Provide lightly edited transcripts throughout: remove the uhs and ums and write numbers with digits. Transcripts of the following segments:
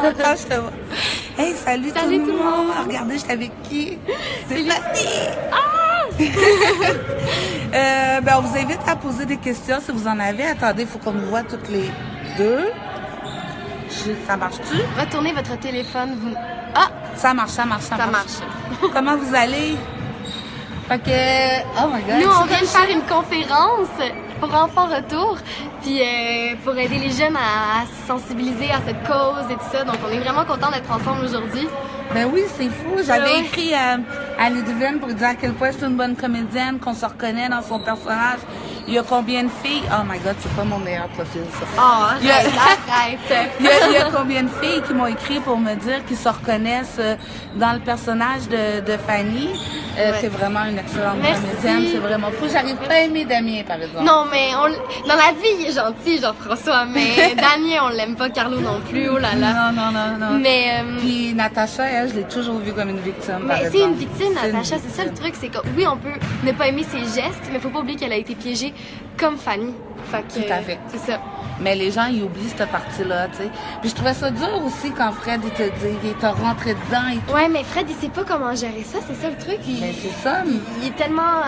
Quand je te vois. Hey, salut tout le monde. Regardez, j'étais avec qui? C'est Fanny. On vous invite à poser des questions si vous en avez. Attendez, il faut qu'on nous voit toutes les deux. Ça marche-tu? Retournez votre téléphone. Ça marche. Comment vous allez? Fait que... Oh my God. Nous, on vient de faire une conférence pour enfants retour, puis pour aider les jeunes à se sensibiliser à cette cause et tout ça. Donc, on est vraiment contents d'être ensemble aujourd'hui. Ben oui, c'est fou. J'avais écrit à Ludivine pour dire à quel point c'est une bonne comédienne, qu'on se reconnaît dans son personnage. Il y a combien de filles? Oh my God, c'est pas mon meilleur profil, ça. Oh, arrête! Il y a combien de filles qui m'ont écrit pour me dire qu'ils se reconnaissent dans le personnage de Fanny? T'es vraiment une excellente comédienne, c'est vraiment fou. J'arrive pas à aimer Damien, par exemple. Non, mais dans la vie, il est gentil, Jean-François, mais Damien, on l'aime pas, Carlo non plus, oh là là. Non. Mais... Puis Natacha, elle, je l'ai toujours vue comme une victime, par exemple. C'est une victime, Natacha, c'est ça le truc, c'est que oui, on peut ne pas aimer ses gestes, mais faut pas oublier qu'elle a été piégée comme Fanny. Tout à fait. C'est ça. Mais les gens, ils oublient cette partie-là, tu sais. Puis je trouvais ça dur aussi quand Fred, il t'a rentré dedans et tout. Ouais, mais Fred, il sait pas comment gérer ça, c'est ça le truc. Mais c'est ça. Il est tellement...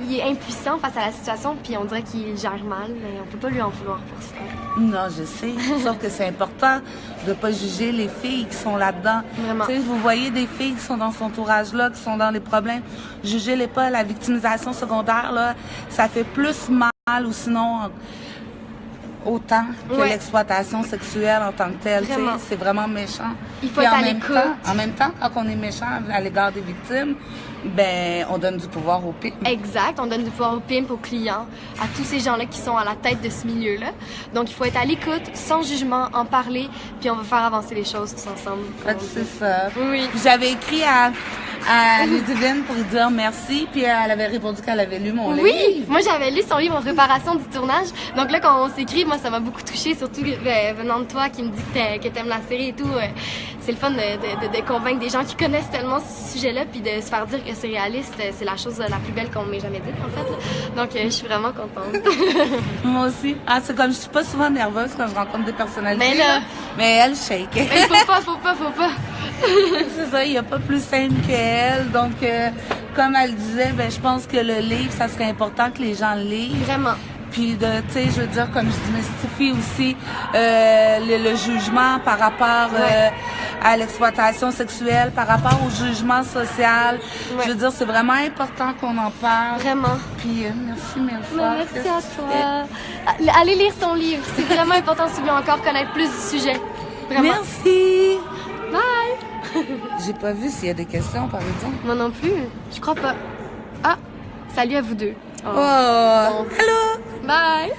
Il est impuissant face à la situation, puis on dirait qu'il gère mal, mais on peut pas lui en vouloir pour ça. Non, je sais. Sauf que c'est important de pas juger les filles qui sont là-dedans. Vraiment. Tu sais, vous voyez des filles qui sont dans son entourage-là, qui sont dans les problèmes. Jugez-les pas. La victimisation secondaire, là, ça fait plus mal ou sinon... autant que l'exploitation sexuelle en tant que telle. C'est vraiment méchant. Il faut être à l'écoute. En même temps, quand on est méchant à l'égard des victimes, ben on donne du pouvoir aux pimps. Exact, on donne du pouvoir aux pimps, aux clients, à tous ces gens-là qui sont à la tête de ce milieu-là. Donc, il faut être à l'écoute, sans jugement, en parler, puis on va faire avancer les choses tous ensemble. C'est ça. Oui. J'avais écrit à Ludivine pour lui dire merci, puis elle avait répondu qu'elle avait lu mon livre. Oui, moi j'avais lu son livre en préparation du tournage. Donc là, quand on s'écrit, moi ça m'a beaucoup touchée, surtout venant de toi qui me dit que t'aimes la série et tout. C'est le fun de convaincre des gens qui connaissent tellement ce sujet-là, puis de se faire dire que c'est réaliste, c'est la chose la plus belle qu'on m'ait jamais dite en fait. Là. Donc je suis vraiment contente. Moi aussi. C'est comme je suis pas souvent nerveuse quand je rencontre des personnalités. Mais là, mais elle shake. Mais faut pas. C'est ça, il n'y a pas plus simple qu'elle. Donc, comme elle disait, ben je pense que le livre, ça serait important que les gens le lisent. Vraiment. Puis, tu sais, je veux dire, comme je démystifie aussi le jugement par rapport à l'exploitation sexuelle, par rapport au jugement social. Ouais. Je veux dire, c'est vraiment important qu'on en parle. Vraiment. Puis, merci mille fois. Merci à toi. Allez lire son livre. C'est vraiment important si vous voulez encore connaître plus du sujet. Vraiment. Merci. Bye! J'ai pas vu s'il y a des questions, par exemple. Moi non plus. Je crois pas. Salut à vous deux. Allô! Bye!